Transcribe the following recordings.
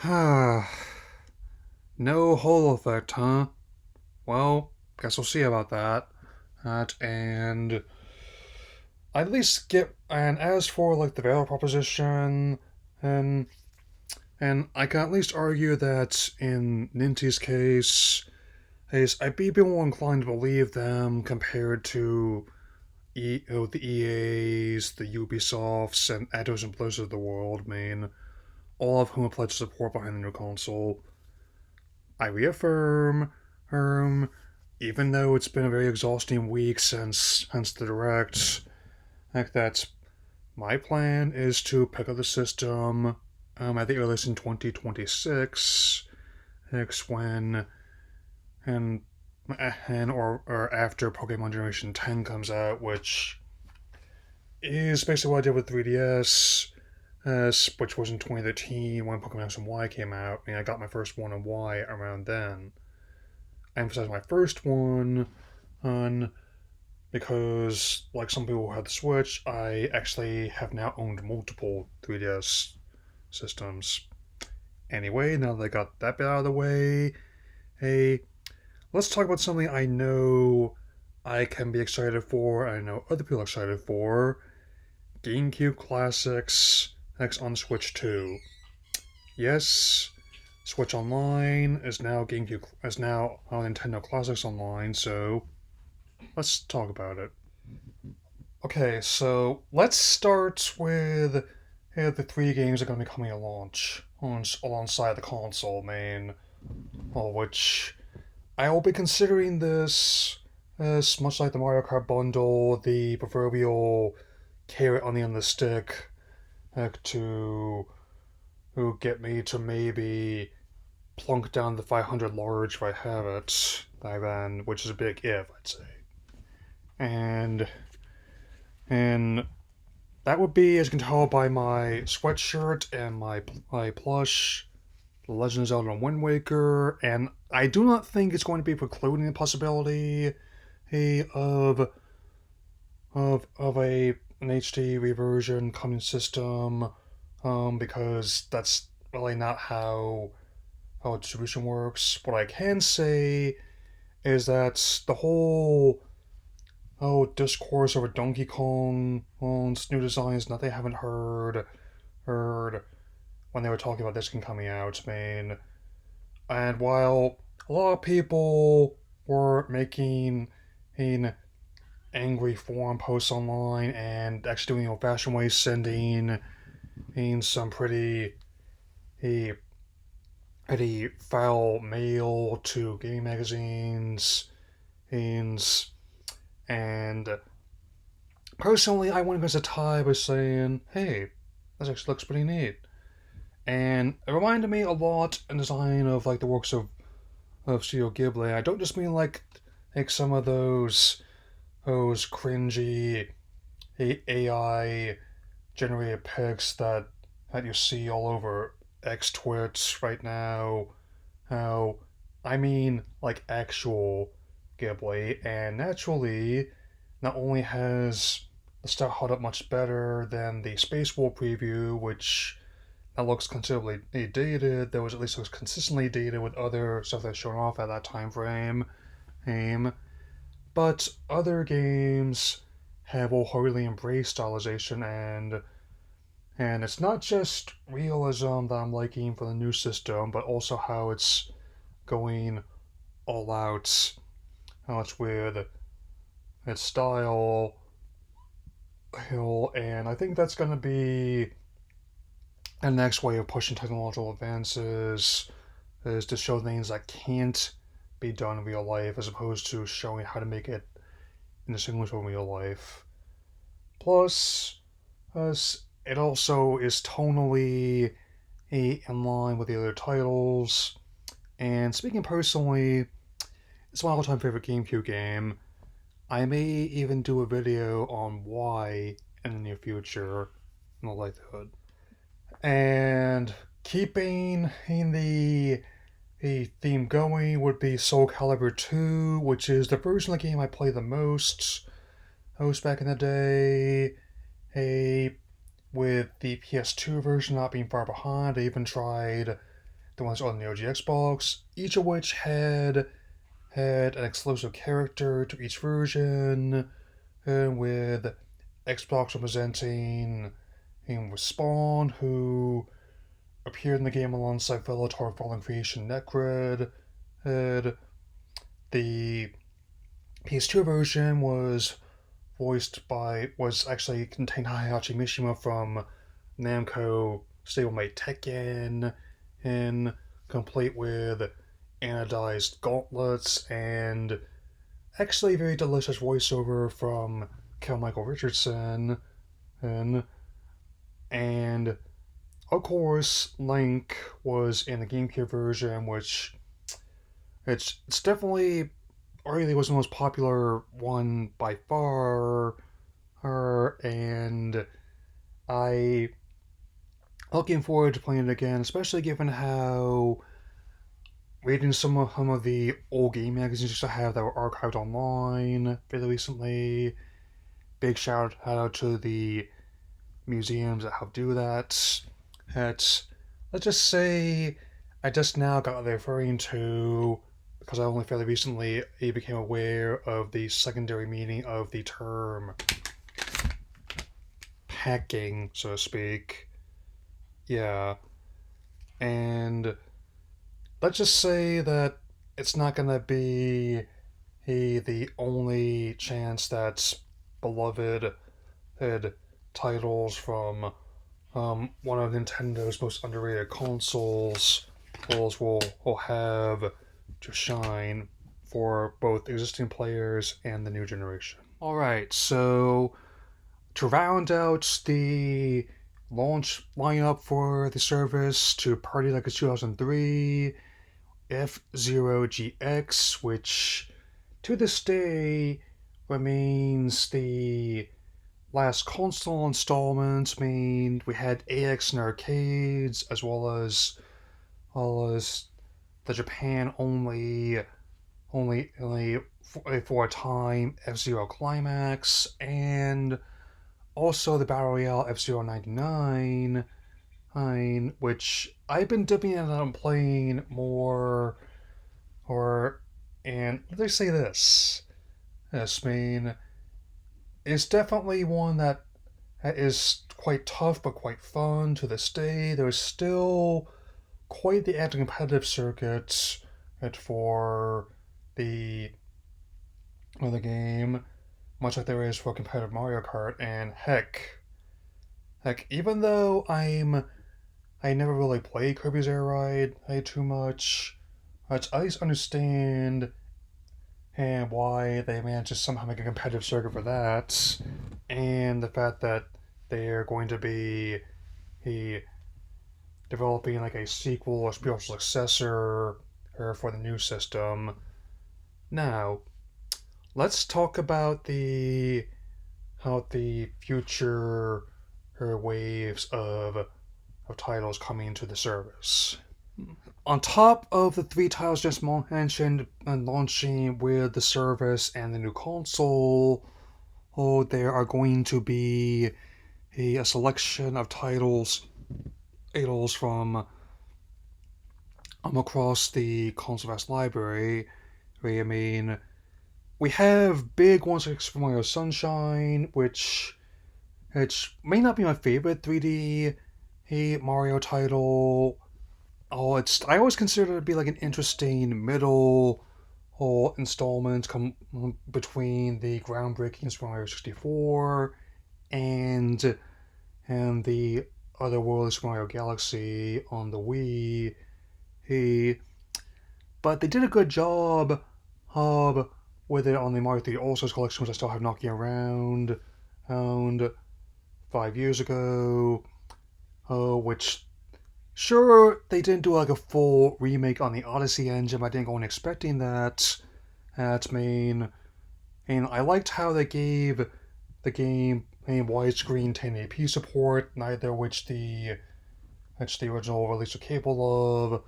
No hole effect, huh? Well, guess we'll see about that. And I at least get. And as for like the value proposition, and I can at least argue that in Ninty's case, I'd be a bit more inclined to believe them compared to the EAs, the Ubisofts, and Eidos and Blizzard of the world. I mean, all of whom have pledged support behind the new console. I reaffirm, even though it's been a very exhausting week since the direct, that my plan is to pick up the system at the earliest in 2026, when and or after Pokemon Generation 10 comes out, which is basically what I did with 3DS, which was in 2013 when Pokemon X and Y came out. I got my first one on Y around then. I emphasize my first one on because, like some people who had the Switch, I actually have now owned multiple 3DS systems. Anyway, now that I got that bit out of the way, hey, let's talk about something I know I can be excited for, and I know other people are excited for. GameCube Classics X on Switch 2. Yes, Switch Online is now on Nintendo Classics Online, so let's talk about it. Okay, so let's start with the three games that are going to be coming at launch alongside the console main, which I will be considering this as much like the Mario Kart bundle, the proverbial carrot on the end of the stick to get me to maybe plunk down the 500 large if I have it by then, which is a big if, I'd say. And and that would be, as you can tell by my sweatshirt and my plush, The Legend of Zelda and Wind Waker, and I do not think it's going to be precluding the possibility of an HD reversion coming system, because that's really not how distribution works. What I can say is that the whole discourse over Donkey Kong's new designs that they haven't heard when they were talking about this game coming out. And while a lot of people were making an angry forum posts online and actually doing the old-fashioned way, sending in some a pretty foul mail to gaming magazines, and and personally, I went against a tie by saying, "Hey, this actually looks pretty neat," and it reminded me a lot in design of like the works of Studio Ghibli. I don't just mean like some of those cringy AI generated pics that you see all over X Twitch right now. How I mean like actual Ghibli, and naturally, not only has the style held up much better than the Space War preview, which that looks considerably dated. There was at least looks consistently dated with other stuff that's shown off at that time frame. Aim. But other games have wholeheartedly embraced stylization, and it's not just realism that I'm liking for the new system, but also how it's going all out. How it's with its style, and I think that's going to be the next way of pushing technological advances is to show things that can't be done in real life as opposed to showing how to make it in distinguishable real life. Plus, it also is tonally in line with the other titles. And speaking personally, it's my all-time favorite GameCube game. I may even do a video on why in the near future, in the likelihood. And keeping in the theme going would be Soul Calibur 2, which is the version of the game I play the most. Host back in the day. With the PS2 version not being far behind, I even tried the ones on the OG Xbox, each of which had an exclusive character to each version, and with Xbox representing him with Spawn, who appeared in the game alongside fellow Tar Fallen creation Necred. And the PS2 version was actually contained Heihachi Mishima from Namco stablemate Tekken, and complete with anodized gauntlets and actually very delicious voiceover from Michael Richardson, and of course Link was in the GameCube version, which it's definitely arguably was the most popular one by far. And I looking forward to playing it again, especially given how reading some of the old game magazines used to have that were archived online fairly recently. Big shout out to the museums that help do that. Let's just say I just now got referring to, because I only fairly recently became aware of the secondary meaning of the term hacking, so to speak. Yeah. And let's just say that it's not going to be the only chance that beloved titles from one of Nintendo's most underrated consoles will have to shine for both existing players and the new generation. Alright, so to round out the launch lineup for the service to party like it's 2003, F-Zero GX, which to this day remains the last console installment. I mean, we had AX in arcades, as well as the Japan only for a time F-Zero Climax, and also the Battle Royale F-Zero 99, which I've been dipping in and playing more. And let me say this. Yes, I mean, it's definitely one that is quite tough but quite fun to this day. There's still quite the active competitive circuit for the game, much like there is for competitive Mario Kart. And heck, even though I never really played Kirby's Air Ride too much, I at least understand and why they managed to somehow make a competitive circuit for that, and the fact that they're going to be developing like a sequel or spiritual successor for the new system. Now, let's talk about how the future waves of titles coming into the service. On top of the three titles just mentioned and launching with the service and the new console, there are going to be a selection of titles from across the console library. I mean, we have big ones like Super Mario Sunshine, which may not be my favorite 3D Mario title. I always consider it to be like an interesting middle installment between the groundbreaking Super Mario 64 and the otherworldly Super Mario Galaxy on the Wii. But they did a good job with it on the Mario 3 All-Stars collection, which I still have knocking around 5 years ago, which sure, they didn't do like a full remake on the Odyssey engine, but I didn't go in expecting that. And I liked how they gave the game widescreen 1080p support, neither which the original release was capable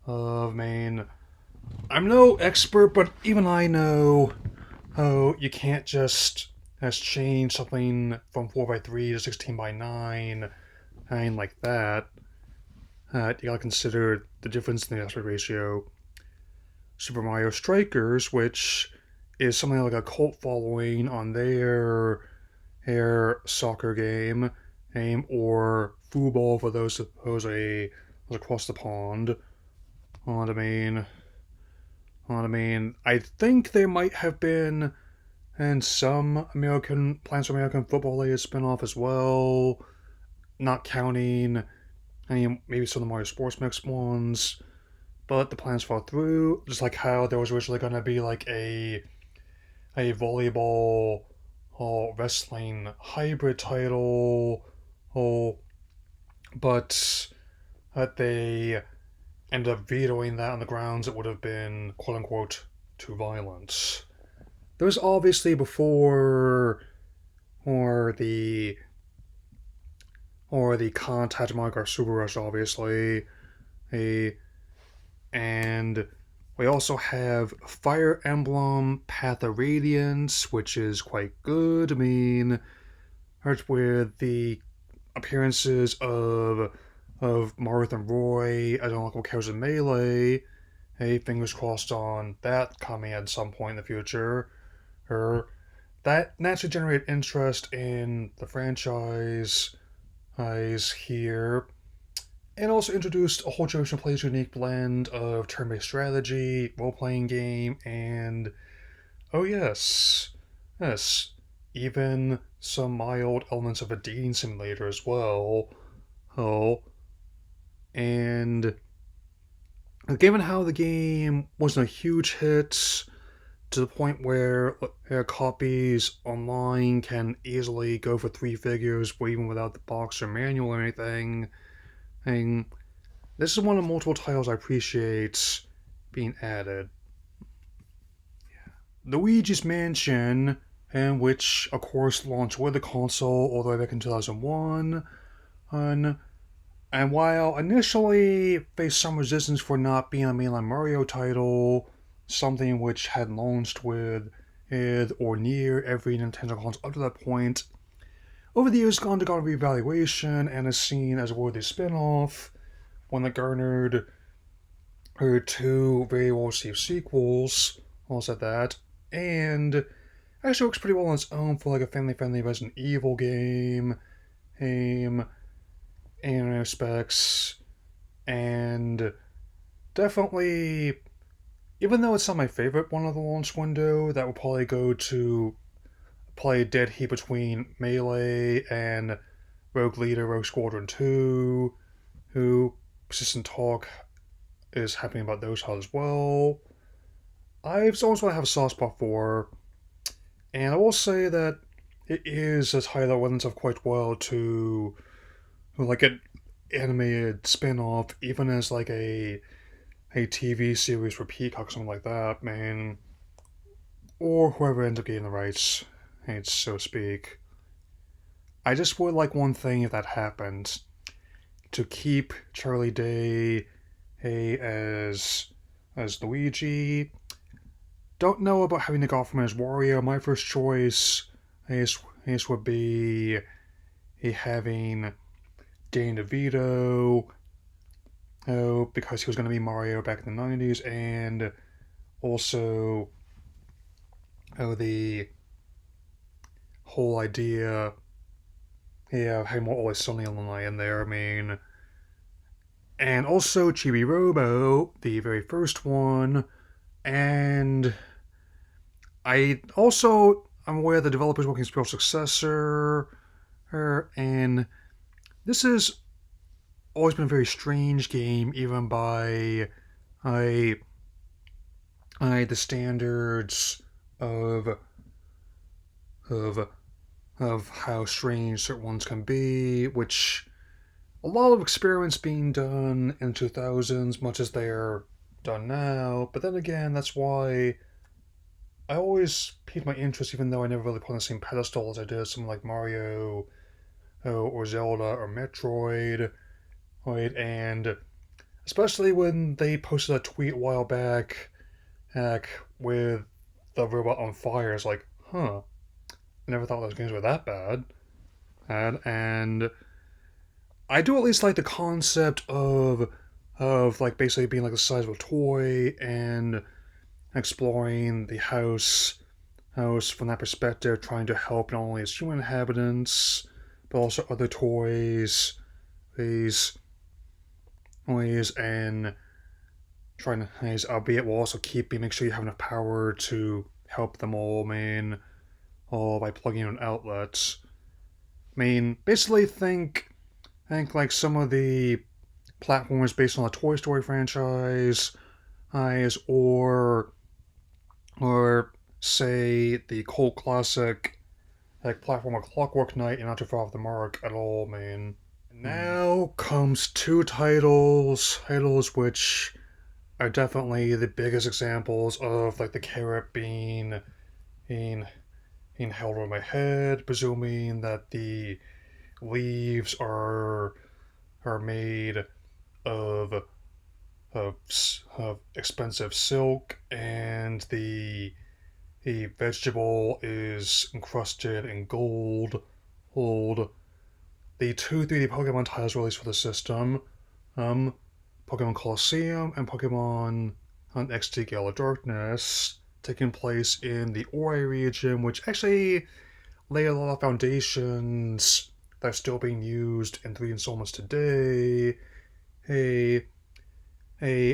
of. I'm no expert, but even I know, you can't just change something from 4:3 to 16:9, like that. You gotta consider the difference in the aspect ratio. Super Mario Strikers, which is something like a cult following on their soccer game, or football for those across the pond. What I mean, I think there might have been and some American Plans for American Football League spinoff as well, not counting maybe some of the Mario Sports Mix ones, but the plans fell through. Just like how there was originally going to be like a volleyball or wrestling hybrid title, oh, but they ended up vetoing that on the grounds it would have been quote unquote too violent. There was obviously before or the contact mark Super Rush, obviously, a and we also have Fire Emblem Path of Radiance, which is quite good. I mean, with the appearances of Marth and Roy as unlockable characters in Melee. Hey, fingers crossed on that coming at some point in the future. Or that naturally generated interest in the franchise here, and also introduced a whole generation of players' unique blend of turn-based strategy, role-playing game, and oh yes, even some mild elements of a dating simulator as well. Oh, and given how the game wasn't a huge hit, to the point where copies online can easily go for three figures, even without the box or manual or anything. And this is one of multiple titles I appreciate being added. Luigi's Mansion, and which of course launched with the console all the way back in 2001, and while initially faced some resistance for not being a mainline Mario title, something which had launched with or near every Nintendo console up to that point, over the years gone to undergone reevaluation and is seen as a worthy spin-off, one that garnered her two very well-received sequels, also that, and actually works pretty well on its own for like a family-friendly Resident Evil game, in respects, and definitely, even though it's not my favorite one of the launch window, that will probably go to play dead heat between Melee and Rogue Leader, Rogue Squadron 2, who consistent talk is happening about those titles as well. I've always want to have a soft spot for, and I will say that it is a title that lends itself quite well to like an animated spin-off, even as like a TV series for Peacock, something like that, man, or whoever ends up getting the rights, so to speak. I just would like one thing if that happened, to keep Charlie Day as Luigi. Don't know about having Nick Offerman as Wario. My first choice would be having Danny DeVito, because he was going to be Mario back in the 90s, and also the whole idea having more Always Sunny alumni in there. I mean, and also Chibi Robo, the very first one, and I'm aware the developers working on spiritual successor, and this has always been a very strange game, even by the standards of how strange certain ones can be, which a lot of experiments being done in the 2000s, much as they are done now. But then again, that's why I always piqued my interest, even though I never really put on the same pedestal as I did something like Mario, or Zelda, or Metroid, right? And especially when they posted a tweet a while back, with the robot on fire, it's like, huh, I never thought those games were that bad. And I do at least like the concept of like basically being like the size of a toy and exploring the house from that perspective, trying to help not only its human inhabitants but also other these toys, and trying to, albeit while also keeping make sure you have enough power to help them all, man, all by plugging in outlets. Basically think like some of the platforms based on the Toy Story franchise, or say the cult classic like platform of Clockwork Knight and not too far off the mark at all, man. And now comes two titles which are definitely the biggest examples of like the carrot being held over my head, presuming that the leaves are made of of, of expensive silk, and the vegetable is encrusted in gold. Hold the two 3D Pokemon titles released for the system, um, Pokemon Colosseum and Pokemon XD Gale of Darkness, taking place in the Ori region, which actually lay a lot of foundations that are still being used in 3 installments today. Hey,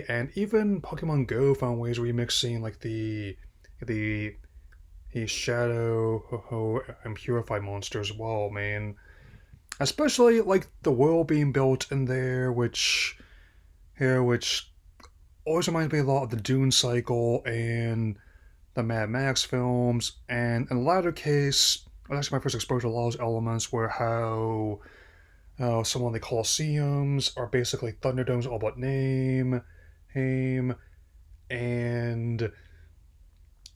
and even Pokemon Go found ways of remixing like the Shadow and Purify monsters as well, man. Especially like the world being built in there, which always reminds me a lot of the Dune cycle and the Mad Max films. And in the latter case, it was actually my first exposure to a lot of those elements, where how some of the Colosseums are basically Thunderdomes all but name, and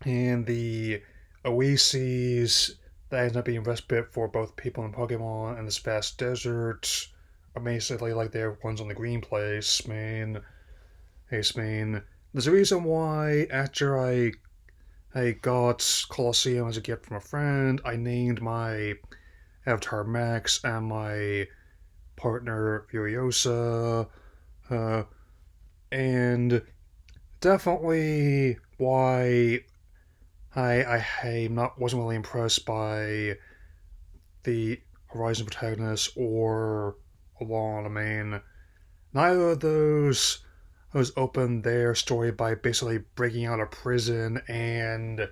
the oases that end up being respite for both people and Pokemon in this vast desert are basically like their ones on the green place, man. Hey, man. There's a reason why after I got Colosseum as a gift from a friend, I named my Avatar Max and my partner Furiosa, uh, and definitely why I not wasn't really impressed by the Horizon protagonist or Alana Main. Neither of those opened their story by basically breaking out of prison and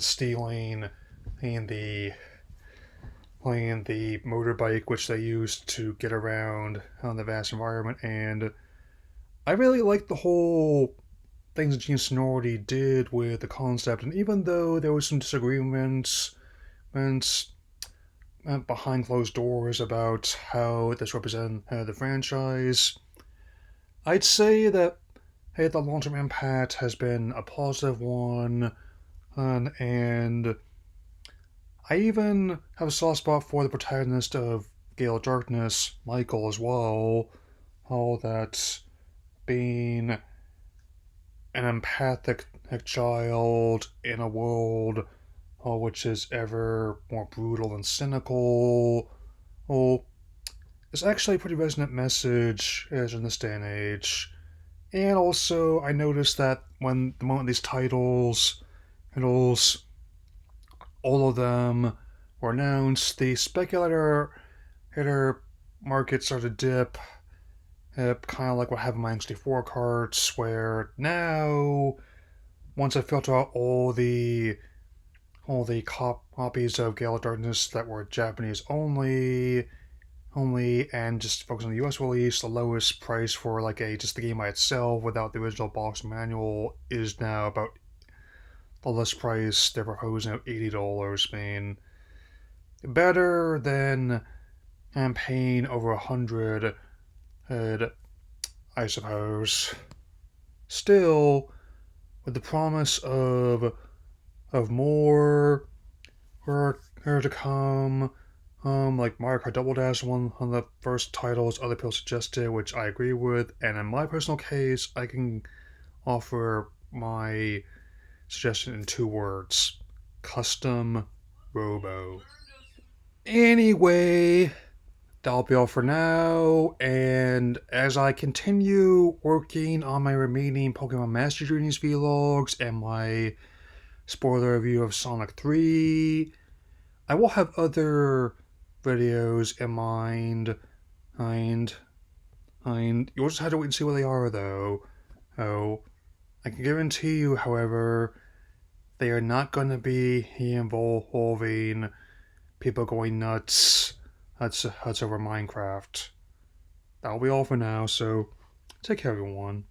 stealing and the playing the motorbike which they used to get around on the vast environment. And I really liked the whole things that Gene Sonority did with the concept, and even though there was some disagreements behind closed doors about how this represented the franchise, I'd say that the long-term impact has been a positive one, and I even have a soft spot for the protagonist of Gale of Darkness, Michael, as well. All that being an empathic child in a world which is ever more brutal and cynical. Well, it's actually a pretty resonant message as in this day and age. And also, I noticed that when the moment these titles, all of them were announced, the speculator market started to dip. Kind of like what happened with my N64 carts, where now, once I filter out all the copies of Gale of Darkness that were Japanese only, and just focus on the US release, the lowest price for like just the game by itself without the original box manual is now about the list price they're proposing of $80. Better than paying over 100, I suppose. Still, with the promise of more to come, like Mario Kart Double Dash, one of the first titles other people suggested, which I agree with, and in my personal case, I can offer my suggestion in 2 words: custom Robo. Anyway, that'll be all for now. And as I continue working on my remaining Pokemon Master Journeys vlogs and my spoiler review of Sonic 3, I will have other videos in mind. And you'll just have to wait and see what they are, though. Oh, I can guarantee you, however, they are not going to be involving people going nuts. That's over Minecraft. That'll be all for now, so take care, everyone.